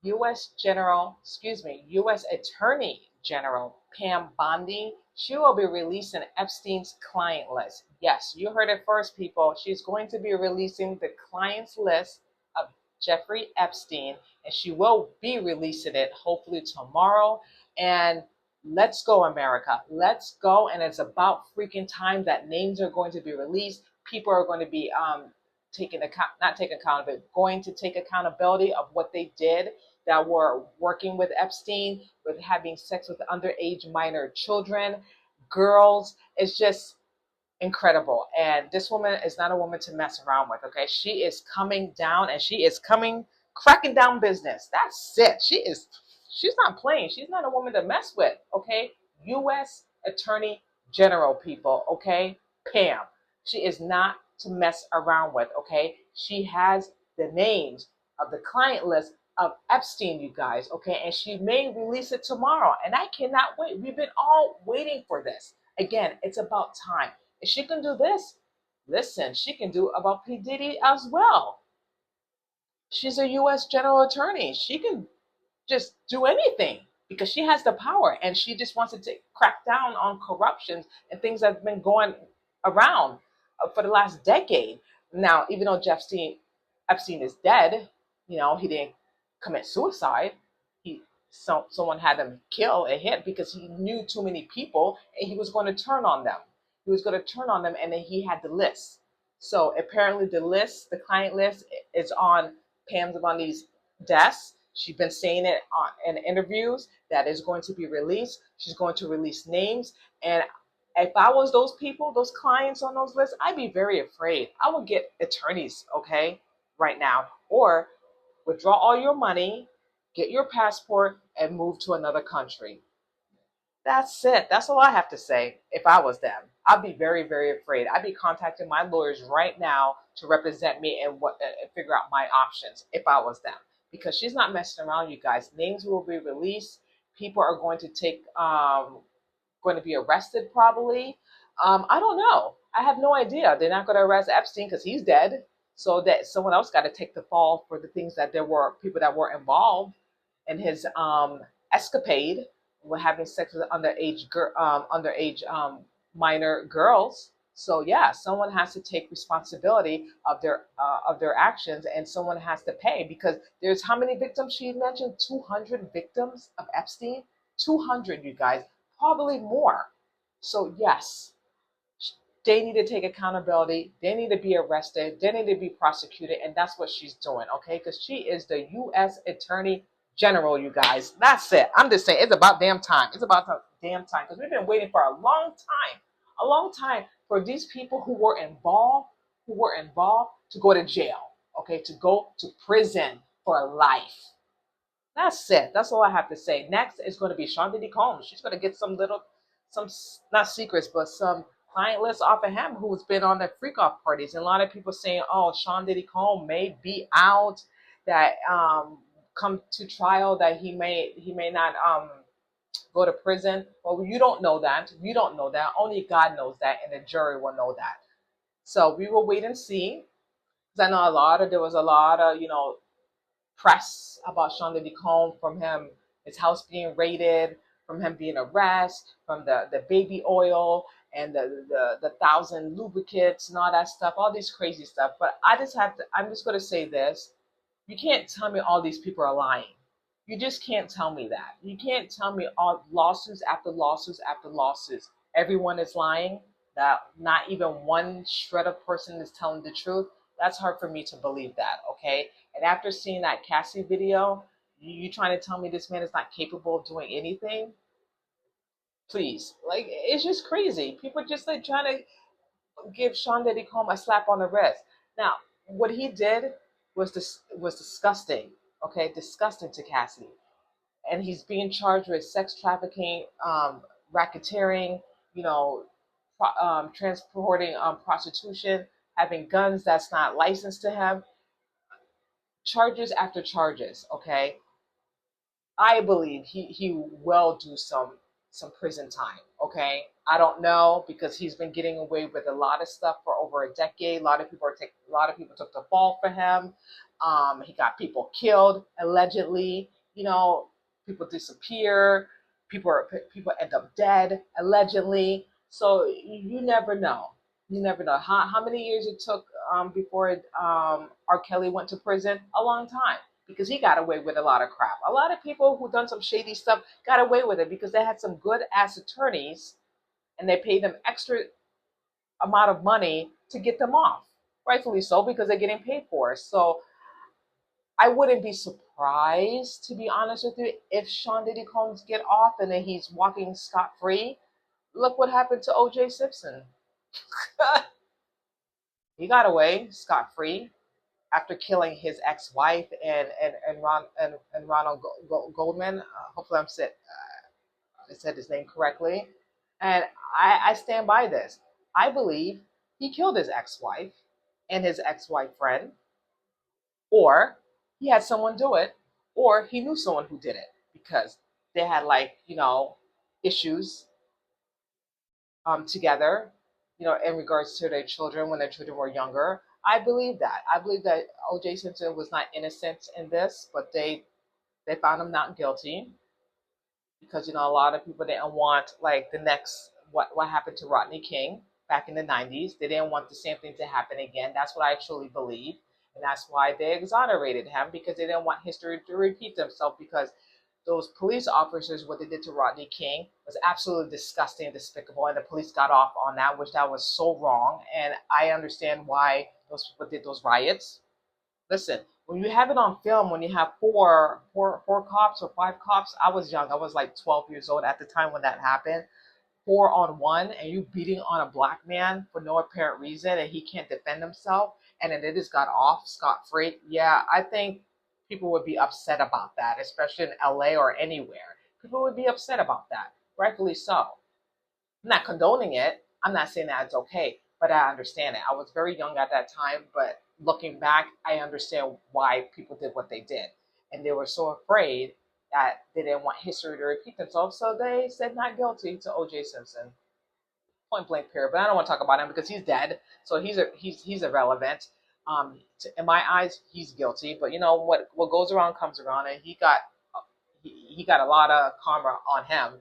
U.S. Attorney General Pam Bondi, she will be releasing Epstein's client list. Yes, you heard it first, people. She's going to be releasing the client's list of Jeffrey Epstein, and she will be releasing it hopefully tomorrow. And let's go, America. Let's go. And it's about freaking time that names are going to be released. People are going to be taking account, not take account of it, going to take accountability of what they did, that were working with Epstein, with having sex with underage minor children, girls. It's just incredible. And this woman is not a woman to mess around with, okay? She is coming down, and she is cracking down business. That's it. She's not playing. She's not a woman to mess with, okay? U.S. Attorney General, people, okay? Pam. She is not to mess around with, okay? She has the names of the client list of Epstein, you guys, okay? And she may release it tomorrow. And I cannot wait. We've been all waiting for this. Again, it's about time. If she can do this, listen, she can do about P. Diddy as well. She's a U.S. general attorney. She can just do anything because she has the power, and she just wants to crack down on corruption and things that have been going around for the last decade. Now, even though Epstein is dead, he didn't commit suicide. Someone had him kill a hit because he knew too many people, and he was going to turn on them. He was going to turn on them, and then he had the list. So apparently, the client list, is on Pam Bondi's desk. She's been saying it in interviews that is going to be released. She's going to release names. And if I was those people, those clients on those lists, I'd be very afraid. I would get attorneys, okay, right now. Or withdraw all your money, get your passport, and move to another country. That's it. That's all I have to say. If I was them, I'd be very, very afraid. I'd be contacting my lawyers right now to represent me and figure out my options if I was them. Because she's not messing around, you guys. Names will be released. People are going to be arrested probably. I don't know. I have no idea. They're not going to arrest Epstein because he's dead. So that someone else got to take the fall for the things that there were people that were involved in his escapade with having sex with underage minor girls. So yeah, someone has to take responsibility of their actions, and someone has to pay because there's how many victims she mentioned? 200 victims of Epstein. 200, you guys, probably more. So yes, they need to take accountability. They need to be arrested. They need to be prosecuted, and that's what she's doing, okay? Because she is the U.S. Attorney General, you guys. That's it. I'm just saying, it's about damn time. It's about damn time because we've been waiting for a long time for these people who were involved to go to jail, okay, to go to prison for life. That's it. That's all I have to say. Next is going to be Sean Diddy Combs. She's going to get some not secrets, but some client lists off of him who's been on the freak off parties. And a lot of people saying, oh, Sean Diddy Combs may be out, that come to trial, that he may not go to prison. Well, you don't know that. You don't know that. Only God knows that, and the jury will know that. So we will wait and see. Because I know there was a lot of, press about Sean Diddy Combs, from his house being raided, from him being arrested, from the baby oil and the 1,000 lubricants and all that stuff, all these crazy stuff. But I'm just going to say this. You can't tell me all these people are lying. You just can't tell me that. You can't tell me all lawsuits after lawsuits after lawsuits. Everyone is lying, that not even one shred of person is telling the truth. That's hard for me to believe that, okay? And after seeing that Cassie video, you trying to tell me this man is not capable of doing anything? Please. Like, it's just crazy. People just like trying to give Sean Diddy Combs a slap on the wrist. Now, what he did was disgusting, okay? Disgusting to Cassie. And he's being charged with sex trafficking, racketeering, transporting prostitution, having guns that's not licensed to him, charges after charges. Okay, I believe he will do some prison time. Okay, I don't know because he's been getting away with a lot of stuff for over a decade. A lot of people took the fall for him. He got people killed allegedly. People disappear. People end up dead allegedly. So you never know. You never know how many years it took before R. Kelly went to prison. A long time because he got away with a lot of crap. A lot of people who done some shady stuff got away with it because they had some good ass attorneys and they paid them extra amount of money to get them off. Rightfully so, because they're getting paid for it. So I wouldn't be surprised, to be honest with you, if Sean Diddy Combs get off and then he's walking scot free. Look what happened to O.J. Simpson. He got away scot free after killing his ex-wife and Ronald Goldman. Hopefully, I said his name correctly. And I stand by this. I believe he killed his ex-wife and his ex-wife friend, or he had someone do it, or he knew someone who did it because they had issues together, in regards to their children when their children were younger. I believe that. I believe that O.J. Simpson was not innocent in this, but they found him not guilty because a lot of people didn't want like the next what happened to Rodney King back in the 90s. They didn't want the same thing to happen again. That's what I truly believe, and that's why they exonerated him because they didn't want history to repeat themselves. Because those police officers, what they did to Rodney King was absolutely disgusting and despicable, and the police got off on that, which that was so wrong. And I understand why those people did those riots. Listen, when you have it on film, when you have four cops or five cops, I was young. I was like 12 years old at the time when that happened. 4-on-1, and you beating on a black man for no apparent reason, and he can't defend himself, and then they just got off scot free. Yeah, I think people would be upset about that, especially in LA or anywhere. People would be upset about that, rightfully so. I'm not condoning it. I'm not saying that it's okay, but I understand it. I was very young at that time, but looking back, I understand why people did what they did. And they were so afraid that they didn't want history to repeat themselves, so they said not guilty to O.J. Simpson. Point blank period. But I don't want to talk about him because he's dead, so he's irrelevant. In my eyes, he's guilty. But what goes around comes around, and he got a lot of karma on him.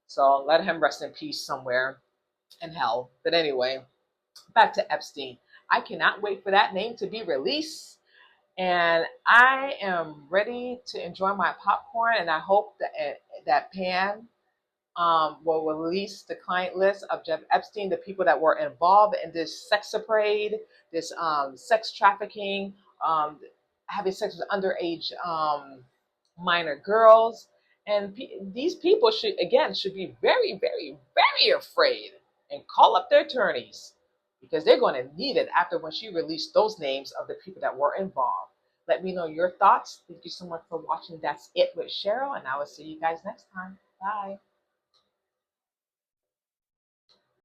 So let him rest in peace somewhere in hell. But anyway, back to Epstein. I cannot wait for that name to be released. And I am ready to enjoy my popcorn. And I hope that Pam will release the client list of Jeff Epstein, the people that were involved in this sex parade, this sex trafficking, um, having sex with underage minor girls. And these people should be very, very, very afraid and call up their attorneys because they're going to need it after when she released those names of the people that were involved. Let me know your thoughts. Thank you so much for watching. That's it with Cheryl, and I will see you guys next time. Bye.